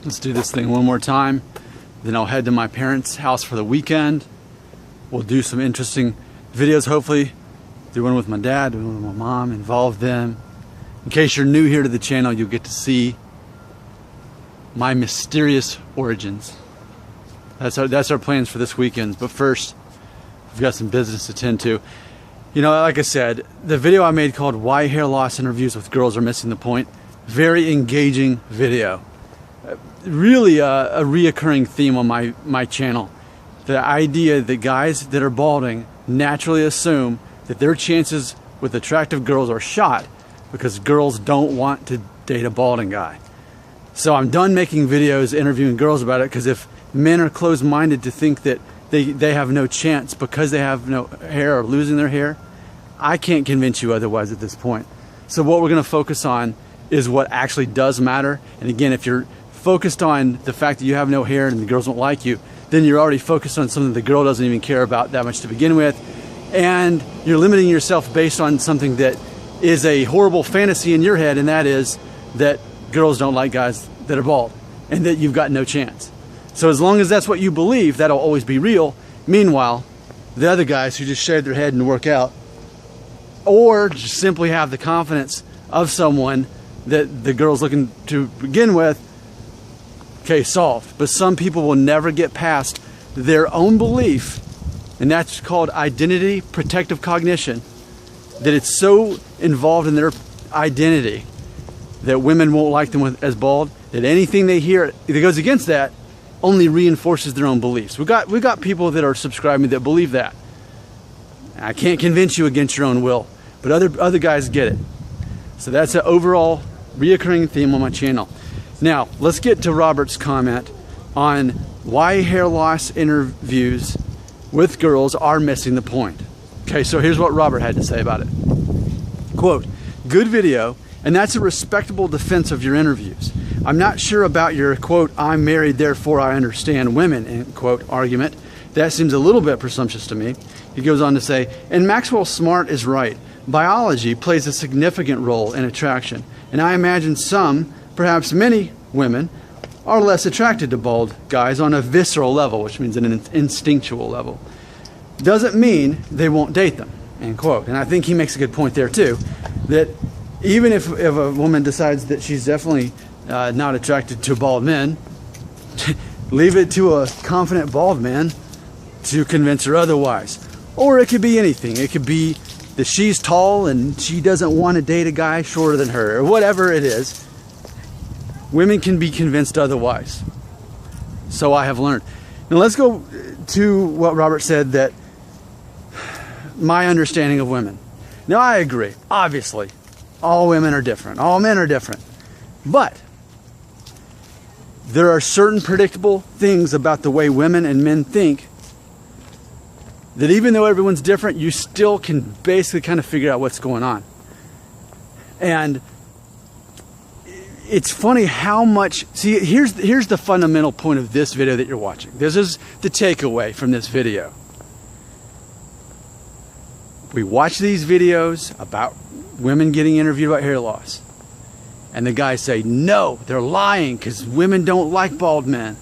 Let's do this thing one more time. Then I'll head to my parents' house for the weekend. We'll do some interesting videos, hopefully. Do one with my dad, do one with my mom, involve them. In case you're new here to the channel, you'll get to see my mysterious origins. That's our plans for this weekend. But first, we've got some business to tend to. You know, like I said, the video I made called Why Hair Loss Interviews with Girls Are Missing the Point, very engaging video. Really a reoccurring theme on my channel. The idea that guys that are balding naturally assume that their chances with attractive girls are shot because girls don't want to date a balding guy. So I'm done making videos interviewing girls about it, because if men are closed-minded to think that they have no chance because they have no hair or losing their hair, I can't convince you otherwise at this point. So what we're going to focus on is what actually does matter. And again, if you're focused on the fact that you have no hair and the girls don't like you, then you're already focused on something the girl doesn't even care about that much to begin with, and you're limiting yourself based on something that is a horrible fantasy in your head, and that is that girls don't like guys that are bald and that you've got no chance. So as long as that's what you believe, that'll always be real. Meanwhile, the other guys who just shave their head and work out, or just simply have the confidence of someone that the girl's looking to begin with, case solved. But some people will never get past their own belief, and that's called identity protective cognition, that it's so involved in their identity that women won't like them as bald, that anything they hear that goes against that only reinforces their own beliefs. We've got people that are subscribing that believe that. I can't convince you against your own will, but other guys get it. So that's an overall reoccurring theme on my channel. Now, let's get to Robert's comment on why hair loss interviews with girls are missing the point. Okay, so here's what Robert had to say about it. Quote, "Good video, and that's a respectable defense of your interviews. I'm not sure about your, quote, I'm married, therefore I understand women, end quote, argument. That seems a little bit presumptuous to me." He goes on to say, "And Maxwell Smart is right. Biology plays a significant role in attraction, and I imagine some, perhaps many women, are less attracted to bald guys on a visceral level," which means an instinctual level. "Doesn't mean they won't date them," end quote. And I think he makes a good point there too, that even if a woman decides that she's definitely not attracted to bald men, leave it to a confident bald man to convince her otherwise. Or it could be anything. It could be that she's tall and she doesn't want to date a guy shorter than her, or whatever it is. Women can be convinced otherwise. So I have learned. Now let's go to what Robert said, that my understanding of women. Now I agree. Obviously, all women are different. All men are different. But there are certain predictable things about the way women and men think that even though everyone's different, you still can basically kind of figure out what's going on. And it's funny how much, see, here's the fundamental point of this video that you're watching. This is the takeaway from this video. We watch these videos about women getting interviewed about hair loss, and the guys say, no, they're lying because women don't like bald men.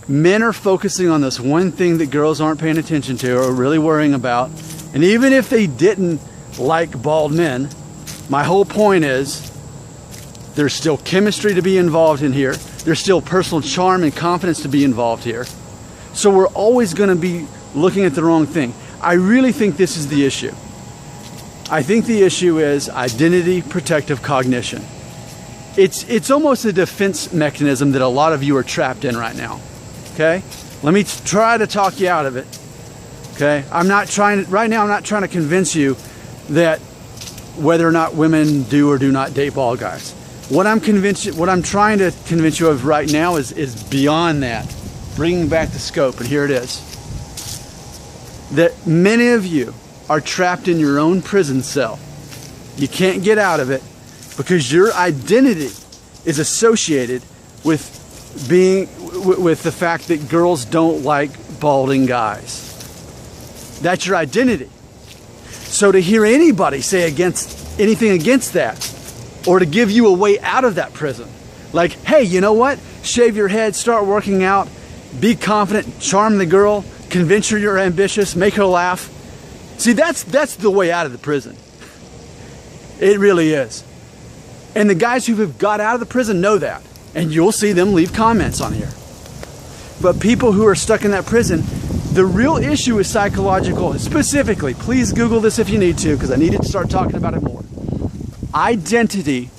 Men are focusing on this one thing that girls aren't paying attention to or really worrying about. And even if they didn't like bald men, my whole point is there's still chemistry to be involved in here. There's still personal charm and confidence to be involved here. So we're always going to be looking at the wrong thing. I really think this is the issue. I think the issue is identity protective cognition. It's almost a defense mechanism that a lot of you are trapped in right now. Okay? Let me try to talk you out of it. Okay? Right now I'm not trying to convince you that whether or not women do or do not date bald guys. What I'm trying to convince you of right now is beyond that. Bringing back the scope, and here it is. That many of you are trapped in your own prison cell. You can't get out of it because your identity is associated with the fact that girls don't like balding guys. That's your identity. So to hear anybody say anything against that, or to give you a way out of that prison, Like, hey, you know what? Shave your head, start working out, be confident, charm the girl, convince her you're ambitious, make her laugh. See, that's the way out of the prison. It really is. And the guys who have got out of the prison know that. And you'll see them leave comments on here. But people who are stuck in that prison, the real issue is psychological. Specifically, please Google this if you need to, because I need to start talking about it more. Identity,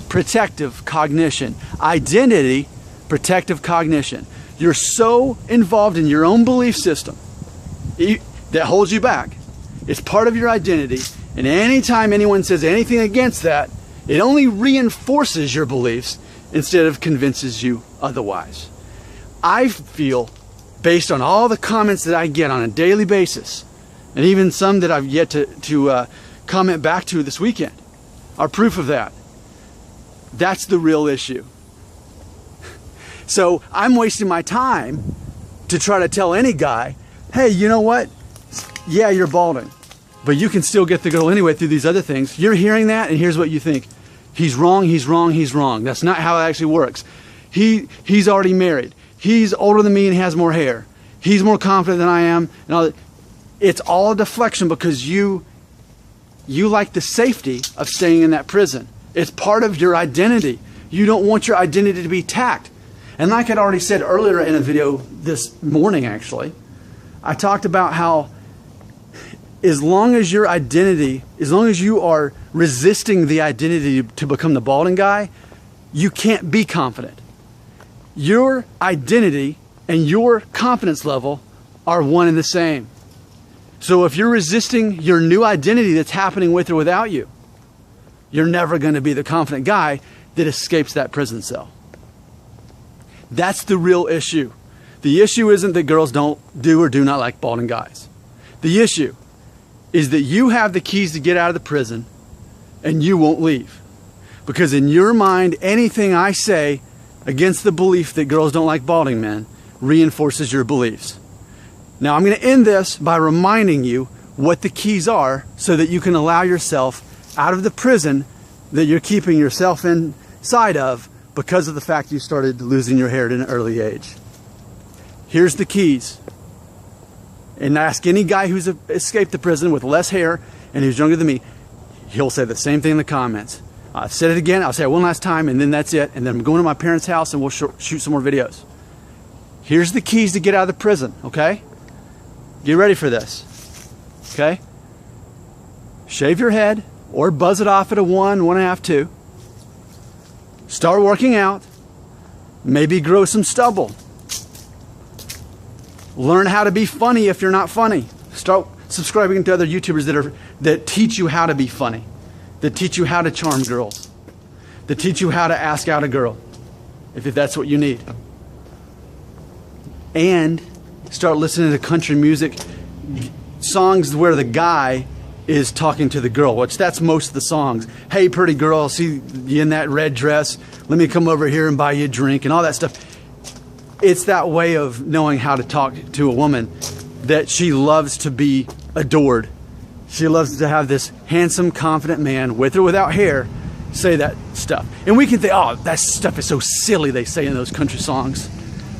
protective cognition. Identity, protective cognition. You're so involved in your own belief system that holds you back. It's part of your identity. And anytime anyone says anything against that, it only reinforces your beliefs instead of convinces you otherwise. I feel, based on all the comments that I get on a daily basis, and even some that I've yet to comment back to this weekend, are proof of that. That's the real issue. So I'm wasting my time to try to tell any guy, hey, you know what? Yeah, you're balding, but you can still get the girl anyway through these other things. You're hearing that, and here's what you think. He's wrong, he's wrong, he's wrong. That's not how it actually works. He's already married. He's older than me and has more hair. He's more confident than I am. And all that. It's all a deflection because you like the safety of staying in that prison. It's part of your identity. You don't want your identity to be attacked. And like I'd already said earlier in a video this morning, actually, I talked about how as long as your identity, as long as you are resisting the identity to become the balding guy, you can't be confident. Your identity and your confidence level are one and the same. So if you're resisting your new identity that's happening with or without you, you're never going to be the confident guy that escapes that prison cell. That's the real issue. The issue isn't that girls don't do or do not like balding guys. The issue is that you have the keys to get out of the prison and you won't leave. Because in your mind, anything I say against the belief that girls don't like balding men reinforces your beliefs. Now I'm going to end this by reminding you what the keys are so that you can allow yourself out of the prison that you're keeping yourself inside of because of the fact you started losing your hair at an early age. Here's the keys. And ask any guy who's escaped the prison with less hair and who's younger than me, he'll say the same thing in the comments. I've said it again, I'll say it one last time, and then that's it. And then I'm going to my parents' house and we'll shoot some more videos. Here's the keys to get out of the prison, okay? Get ready for this, okay? Shave your head or buzz it off at a 1, 1.5, 2. Start working out. Maybe grow some stubble. Learn how to be funny if you're not funny. Start subscribing to other YouTubers that teach you how to be funny, that teach you how to charm girls, that teach you how to ask out a girl, if that's what you need. And start listening to country music, songs where the guy is talking to the girl, which that's most of the songs. Hey, pretty girl, see you in that red dress. Let me come over here and buy you a drink and all that stuff. It's that way of knowing how to talk to a woman that she loves to be adored. She loves to have this handsome, confident man, with or without hair, say that stuff. And we can think, oh, that stuff is so silly, they say in those country songs.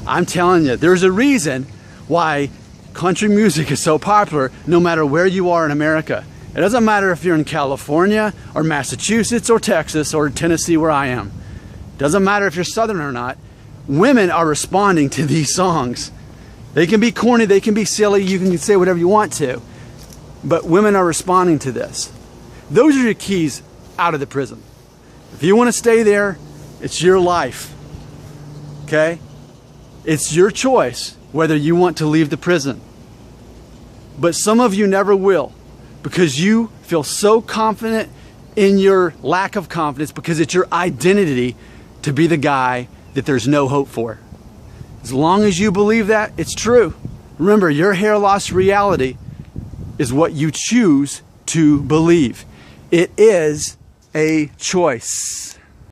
I'm telling you, there's a reason why country music is so popular no matter where you are in America. It doesn't matter if you're in California or Massachusetts or Texas or Tennessee where I am. It doesn't matter if you're Southern or not. Women are responding to these songs. They can be corny, they can be silly, you can say whatever you want to, but women are responding to this. Those are your keys out of the prison. If you want to stay there, it's your life, okay? It's your choice whether you want to leave the prison. But some of you never will because you feel so confident in your lack of confidence because it's your identity to be the guy that there's no hope for. As long as you believe that, it's true. Remember, your hair loss reality is what you choose to believe. It is a choice.